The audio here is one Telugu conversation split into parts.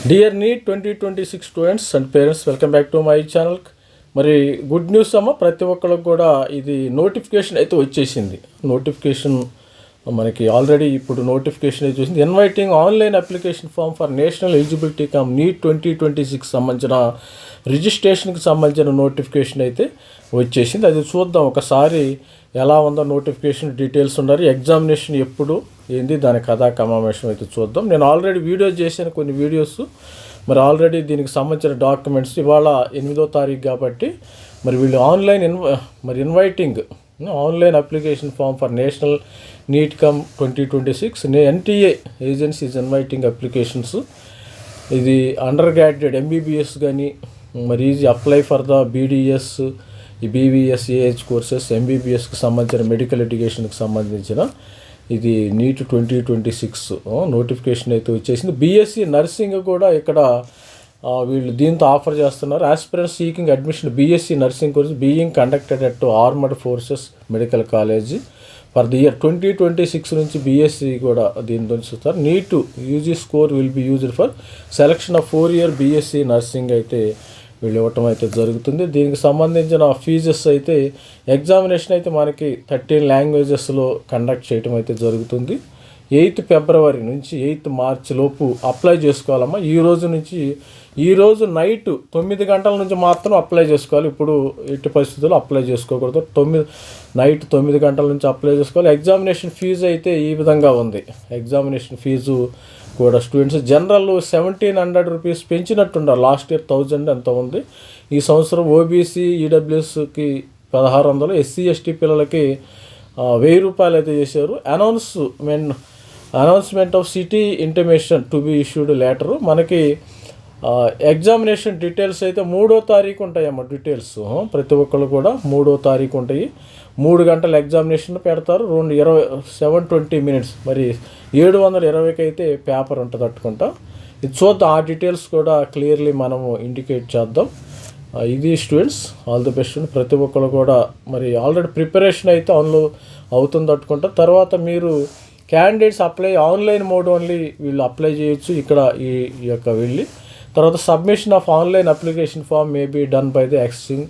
Dear NEET 2026 students and parents, welcome back to my channel. మరి గుడ్ న్యూస్ అమ్మ, ప్రతి ఒక్కరికి కూడా ఇది నోటిఫికేషన్ అయితే వచ్చేసింది. నోటిఫికేషన్ మనకి ఆల్రెడీ ఇప్పుడు నోటిఫికేషన్ అయితే వచ్చింది. Inviting online application form for national eligibility cum NEET 2026 సంబంధించిన రిజిస్ట్రేషన్కి సంబంధించిన నోటిఫికేషన్ అయితే వచ్చేసింది. అది చూద్దాం ఒకసారి ఎలా ఉందో నోటిఫికేషన్ డీటెయిల్స్ ఉన్నారు. ఎగ్జామినేషన్ ఎప్పుడు ఏంది దాని కథా కమామేషన్ అయితే చూద్దాం. నేను ఆల్రెడీ వీడియో చేశాను కొన్ని వీడియోస్. మరి ఆల్రెడీ దీనికి సంబంధించిన డాక్యుమెంట్స్ ఇవాళ 8వ తారీఖు కాబట్టి మరి వీళ్ళు online inviting online application form for national NEET cum 2026 NTA agency is inviting applications. ఇది అండర్ గ్రాడ్యుయేట్ ఎంబీబీఎస్ కానీ మరి easy apply for the BDS, ఈ బీవీఎస్ ఏహెచ్ కోర్సెస్, ఎంబీబీఎస్కి సంబంధించిన మెడికల్ ఎడ్యుకేషన్కి సంబంధించిన ఇది నీట్ 2026 నోటిఫికేషన్ అయితే వచ్చేసింది. బీఎస్సీ నర్సింగ్ కూడా ఇక్కడ వీళ్ళు దీంతో ఆఫర్ చేస్తున్నారు. Aspirants seeking admission BSc nursing course being conducted at armoured forces medical college for the year 2026 నుంచి బీఎస్సీ కూడా దీంతో చూస్తారు. NEET UG score will be used for selection of 4-year BSc nursing అయితే వీళ్ళు ఇవ్వటం అయితే జరుగుతుంది. దీనికి సంబంధించిన ఫీజెస్ అయితే ఎగ్జామినేషన్ అయితే మనకి 13 లాంగ్వేజెస్లో కండక్ట్ చేయటం అయితే జరుగుతుంది. 8 ఫిబ్రవరి నుంచి 8 మార్చి లోపు అప్లై చేసుకోవాలమ్మా. ఈ రోజు నైట్ 9 గంటల నుంచి మాత్రం అప్లై చేసుకోవాలి. ఇప్పుడు ఎట్టి పరిస్థితుల్లో అప్లై చేసుకోకూడదు. నైట్ 9 గంటల నుంచి అప్లై చేసుకోవాలి. ఎగ్జామినేషన్ ఫీజు అయితే ఈ విధంగా ఉంది. ఎగ్జామినేషన్ ఫీజు కూడా స్టూడెంట్స్ జనరల్ 1700 రూపీస్ పెంచినట్టున్నారు. లాస్ట్ ఇయర్ 1000 ఎంత ఉంది. ఈ సంవత్సరం ఓబీసీ ఈడబ్ల్యూఎస్కి 1600, ఎస్సీ ఎస్టీ పిల్లలకి 1000 రూపాయలు అయితే చేశారు. Announcement of city intimation to be issued letter. మనకి ఎగ్జామినేషన్ డీటెయిల్స్ అయితే 3వ తారీఖు ఉంటాయమ్మ. డీటెయిల్స్ ప్రతి ఒక్కళ్ళు కూడా 3వ తారీఖు ఉంటాయి. 3 గంటల ఎగ్జామినేషన్ పెడతారు. 720 minutes. మరి 720కి అయితే పేపర్ ఉంటుంది అట్టుకుంటా. ఇది చూద్దాం. ఆ డీటెయిల్స్ కూడా క్లియర్లీ మనము ఇండికేట్ చేద్దాం. ఇది స్టూడెంట్స్, ఆల్ ది బెస్ట్. ప్రతి ఒక్కళ్ళు కూడా మరి ఆల్రెడీ ప్రిపరేషన్ అయితే అవుతుంది అట్టుకుంటా. తర్వాత మీరు candidates apply online mode only వీళ్ళు అప్లై చేయొచ్చు ఇక్కడ ఈ యొక్క వెళ్ళి. తర్వాత submission of online application form may be done by the exchange.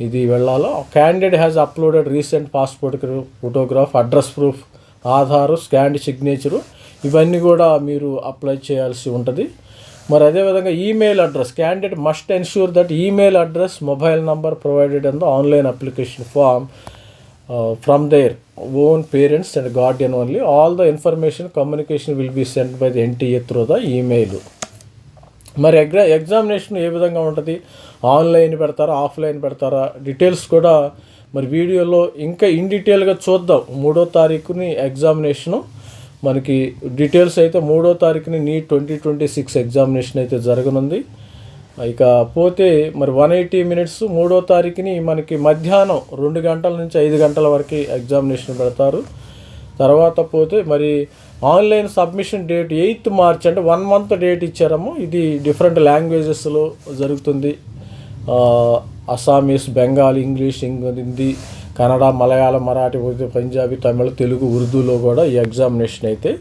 ఇది వెళ్ళాలో. Candidate has uploaded recent passport photograph, address proof, Aadhaar, scanned signature, ఇవన్నీ కూడా మీరు అప్లై చేయాల్సి ఉంటుంది. మరి అదేవిధంగా email address, candidate must ensure that email address, mobile number provided in the online application form from their own parents and Guardian only. All the information communication will be send by the NTA through the email. మరి ఎగ్జామినేషన్ ఏ విధంగా ఉంటుంది, ఆన్లైన్ పెడతారా ఆఫ్లైన్ పెడతారా, డీటెయిల్స్ కూడా మరి వీడియోలో ఇంకా ఇన్ డీటెయిల్గా చూద్దాం. 3వ తారీఖుని ఎగ్జామినేషను మనకి డీటెయిల్స్ అయితే 3వ తారీఖుని నీట్ 2026 ఎగ్జామినేషన్ అయితే జరగనుంది. ఇక పోతే మరి 180 minutes 3వ తారీఖుని మనకి మధ్యాహ్నం 2 గంటల నుంచి 5 గంటల వరకు ఎగ్జామినేషన్ పెడతారు. తర్వాత పోతే మరి online submission date 8th March, అంటే 1 month డేట్ ఇచ్చారమ్మో. ఇది డిఫరెంట్ లాంగ్వేజెస్లో జరుగుతుంది. అస్సామీస్, బెంగాలీ, ఇంగ్లీష్, హిందీ, కన్నడ, మలయాళం, మరాఠీ, ఉర్దూ, పంజాబీ, తమిళ, తెలుగు, ఉర్దూలో కూడా ఈ ఎగ్జామినేషన్ అయితే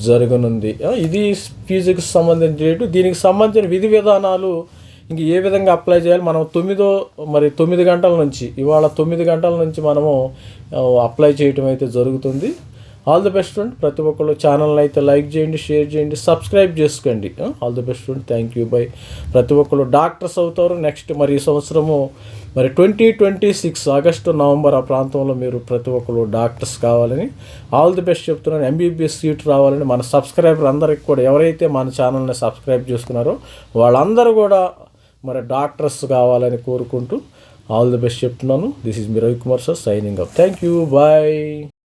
జరగనుంది. ఇది ఫీజుకి సంబంధించిన డేటు. దీనికి సంబంధించిన విధి విధానాలు ఇంక ఏ విధంగా అప్లై చేయాలి మనం 9 గంటల నుంచి ఇవాళ 9 గంటల నుంచి మనము అప్లై చేయటం అయితే జరుగుతుంది. All the best friend. ప్రతి ఒక్కళ్ళు ఛానల్ని అయితే లైక్ చేయండి, షేర్ చేయండి, సబ్స్క్రైబ్ చేసుకోండి. All the best friend. Thank you. By. ప్రతి ఒక్కళ్ళు డాక్టర్స్ అవుతారు నెక్స్ట్. మరి ఈ సంవత్సరము మరి 2026 ఆగస్టు, నవంబర్ ఆ ప్రాంతంలో మీరు ప్రతి ఒక్కళ్ళు డాక్టర్స్ కావాలని ఆల్ ది బెస్ట్ చెప్తున్నాను. ఎంబీబీఎస్ సీట్ రావాలని మన సబ్స్క్రైబర్ అందరికి కూడా, ఎవరైతే మన ఛానల్ని సబ్స్క్రైబ్ చేసుకున్నారో వాళ్ళందరూ కూడా మరి డాక్టర్స్ కావాలని కోరుకుంటూ ఆల్ ది బెస్ట్ చెప్తున్నాను. దిస్ ఈజ్ మీ Ravikumar sir signing up. Thank you. Bye.